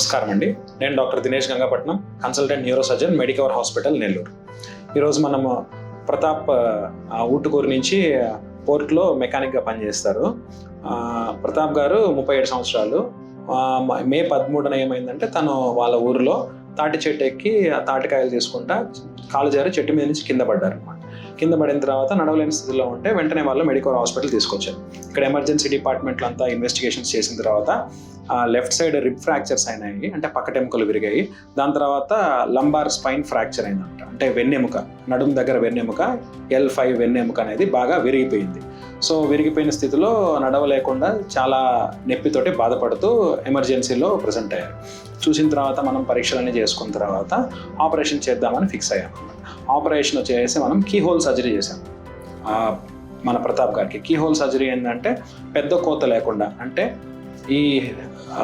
నమస్కారం అండి. నేను doctor Dinesh Gangapatnam, consultant neuro surgeon, Medicover hospital, Nellore. ఈరోజు మనము ప్రతాప్ ఊటుకూరు నుంచి పోర్ట్లో మెకానిక్గా పనిచేస్తారు. ప్రతాప్ గారు 37 సంవత్సరాలు. మే 13న ఏమైందంటే తను వాళ్ళ ఊరిలో తాటి చెట్టు ఎక్కి ఆ తాటికాయలు తీసుకుంటా కాలు జారి చెట్టు మీద నుంచి కింద పడ్డారు అనమాట. కింద పడిన తర్వాత నడవలేని స్థితిలో ఉంటే వెంటనే వాళ్ళు మెడికవర్ హాస్పిటల్ తీసుకొచ్చారు. ఇక్కడ ఎమర్జెన్సీ డిపార్ట్మెంట్లో అంతా ఇన్వెస్టిగేషన్స్ చేసిన తర్వాత లెఫ్ట్ సైడ్ రిబ్ ఫ్రాక్చర్స్ అయినాయి, అంటే పక్కటెముకలు విరిగాయి. దాని తర్వాత లంబార్ స్పైన్ ఫ్రాక్చర్ అయిందంట, అంటే వెన్నెముక, నడుము దగ్గర వెన్నెముక L5 వెన్నెముక అనేది బాగా విరిగిపోయింది. సో విరిగిపోయిన స్థితిలో నడవలేకుండా చాలా నొప్పితోటి బాధపడుతూ ఎమర్జెన్సీలో ప్రజెంట్ అయ్యారు. చూసిన తర్వాత మనం పరీక్షలన్నీ చేసుకున్న తర్వాత ఆపరేషన్ చేద్దామని ఫిక్స్ అయ్యాం. ఆపరేషన్ వచ్చేసి మనం కీహోల్ సర్జరీ చేసాం మన ప్రతాప్ గారికి. కీహోల్ సర్జరీ ఏంటంటే పెద్ద కోత లేకుండా, అంటే ఈ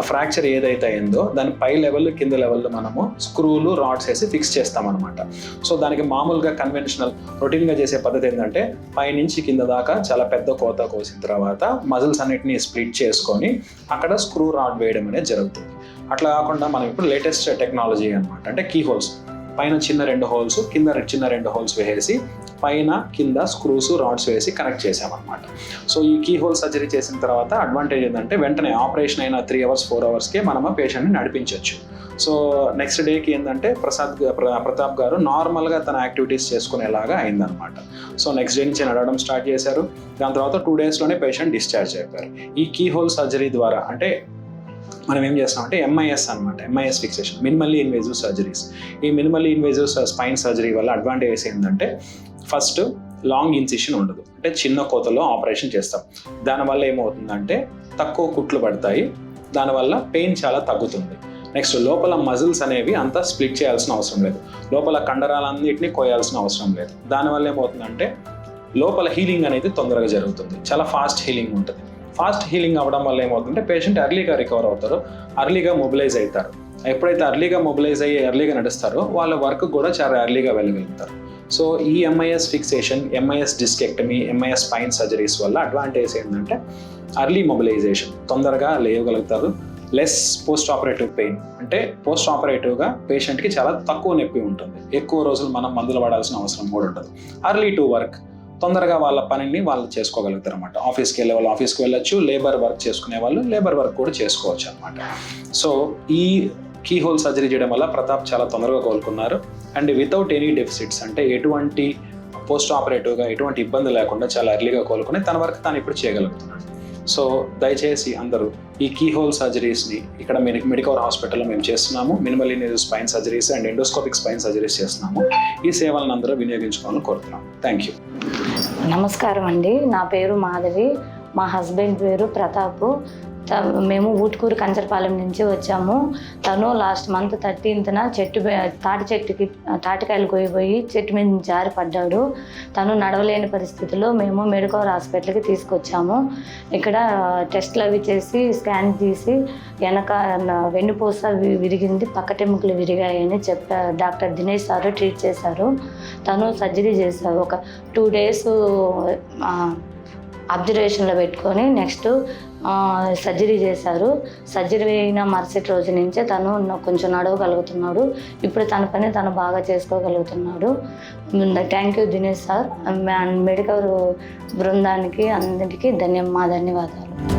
ఫ్రాక్చర్ ఏదైతే అయిందో దాని పై లెవెల్ కింద లెవెల్లో మనము స్క్రూలు రాడ్స్ వేసి ఫిక్స్ చేస్తామన్నమాట. సో దానికి మామూలుగా కన్వెన్షనల్ రొటీన్గా చేసే పద్ధతి ఏంటంటే పైనుంచి కింద దాకా చాలా పెద్ద కోత కోసిన తర్వాత మజిల్స్ అన్నిటిని స్ప్లిట్ చేసుకొని అక్కడ స్క్రూ రాడ్ వేయడం అనేది జరుగుతుంది. అట్లా కాకుండా మనం ఇప్పుడు లేటెస్ట్ టెక్నాలజీ అనమాట, అంటే కీ హోల్స్, పైన చిన్న 2 హోల్స్ కింద చిన్న 2 హోల్స్ వేసి పైన కింద స్క్రూస్ రాడ్స్ వేసి కనెక్ట్ చేసామన్నమాట. సో ఈ కీ హోల్ సర్జరీ చేసిన తర్వాత అడ్వాంటేజ్ ఏంటంటే వెంటనే ఆపరేషన్ అయిన 3 అవర్స్ 4 అవర్స్కే మనము పేషెంట్ని నడిపించవచ్చు. సో నెక్స్ట్ డేకి ఏంటంటే ప్రతాప్ గారు నార్మల్గా తన యాక్టివిటీస్ చేసుకునేలాగా అయిందనమాట. సో నెక్స్ట్ డే నుంచి నడవడం స్టార్ట్ చేశారు. దాని తర్వాత 2 డేస్లోనే పేషెంట్ డిశ్చార్జ్ అయిపోయారు. ఈ కీ హోల్ సర్జరీ ద్వారా అంటే మనం ఏం చేస్తామంటే MIS అనమాట, MIS fixation, minimally invasive surgeries. ఈ మినిమల్లీ ఇన్వేజివ్ స్పైన్ సర్జరీ వల్ల అడ్వాంటేజెస్ ఏంటంటే ఫస్ట్ లాంగ్ ఇన్సిషన్ ఉండదు, అంటే చిన్న కోతలో ఆపరేషన్ చేస్తాం. దానివల్ల ఏమవుతుందంటే తక్కువ కుట్లు పడతాయి, దానివల్ల పెయిన్ చాలా తగ్గుతుంది. నెక్స్ట్ లోపల మజిల్స్ అనేవి అంతా స్ప్లిట్ చేయాల్సిన అవసరం లేదు, లోపల కండరాలన్నింటినీ కోయాల్సిన అవసరం లేదు. దానివల్ల ఏమవుతుందంటే లోపల హీలింగ్ అనేది తొందరగా జరుగుతుంది, చాలా ఫాస్ట్ హీలింగ్ ఉంటుంది. ఫాస్ట్ హీలింగ్ అవ్వడం వల్ల ఏమవుతుందంటే పేషెంట్ ఎర్లీగా రికవర్ అవుతారు, ఎర్లీగా మొబిలైజ్ అవుతారు. ఎప్పుడైతే ఎర్లీగా మొబిలైజ్ అయ్యి ఎర్లీగా నడుస్తారో వాళ్ళ వర్క్ కూడా చాలా ఎర్లీగా వెళ్ళగలుగుతారు. సో ఈ MIS fixation, MIS discectomy, MIS spine surgeries వల్ల అడ్వాంటేజ్ ఏంటంటే ఎర్లీ మొబిలైజేషన్, తొందరగా లేవగలుగుతారు. లెస్ పోస్ట్ ఆపరేటివ్ పెయిన్, అంటే పోస్ట్ ఆపరేటివ్గా పేషెంట్కి చాలా తక్కువ నొప్పి ఉంటుంది, ఎక్కువ రోజులు మనం మందులు పడాల్సిన అవసరం కూడా ఉండదు. ఎర్లీ టు వర్క్, తొందరగా వాళ్ళ పనిని వాళ్ళు చేసుకోగలుగుతారు అనమాట. ఆఫీస్కి వెళ్ళే వాళ్ళు ఆఫీస్కి వెళ్ళొచ్చు, లేబర్ వర్క్ చేసుకునే వాళ్ళు లేబర్ వర్క్ కూడా చేసుకోవచ్చు అనమాట. సో ఈ కీ హోల్ సర్జరీ చేయడం వల్ల ప్రతాప్ చాలా తొందరగా కోలుకున్నారు. అండ్ వితౌట్ ఎనీ డెఫిసిట్స్, అంటే ఎటువంటి పోస్ట్ ఆపరేటివ్గా ఎటువంటి ఇబ్బంది లేకుండా చాలా ఎర్లీగా కోలుకుని తన వర్క్ తాను ఇప్పుడు చేయగలుగుతున్నాడు. సో దయచేసి అందరూ ఈ కీ హోల్ సర్జరీస్ని ఇక్కడ మెడికవర్ హాస్పిటల్లో మేము చేస్తున్నాము. Minimal invasive spine surgeries and endoscopic spine surgeries చేస్తున్నాము. ఈ సేవలను అందరూ వినియోగించుకోవాలని కోరుతున్నాం. Thank you. నమస్కారం అండి, నా పేరు మాధవి, మా హస్బెండ్ పేరు ప్రతాప్. మేము ఊటుకూరు కంచరపాలెం నుంచి వచ్చాము. తను లాస్ట్ మంత్ 13న తాటికాయలు కోయిపోయి చెట్టు మీద జారి పడ్డాడు. తను నడవలేని పరిస్థితిలో మేము మెడికవర్ హాస్పిటల్కి తీసుకొచ్చాము. ఇక్కడ టెస్ట్లు అవి చేసి స్కాన్ తీసి వెనక వెన్నుపూస విరిగింది, పక్కటెముకలు విరిగాయని డాక్టర్ దినేష్ సార్ ట్రీట్ చేశారు. తను సర్జరీ చేశారు. ఒక 2 డేస్ అబ్జర్వేషన్లో పెట్టుకొని నెక్స్ట్ సర్జరీ చేశారు. సర్జరీ అయిన మరుసటి రోజు నుంచే తను కొంచెం నడవగలుగుతున్నాడు. ఇప్పుడు తన పని తను బాగా చేసుకోగలుగుతున్నాడు. Thank you Dinesh sir, medical బృందానికి అందరికీ మా ధన్యవాదాలు.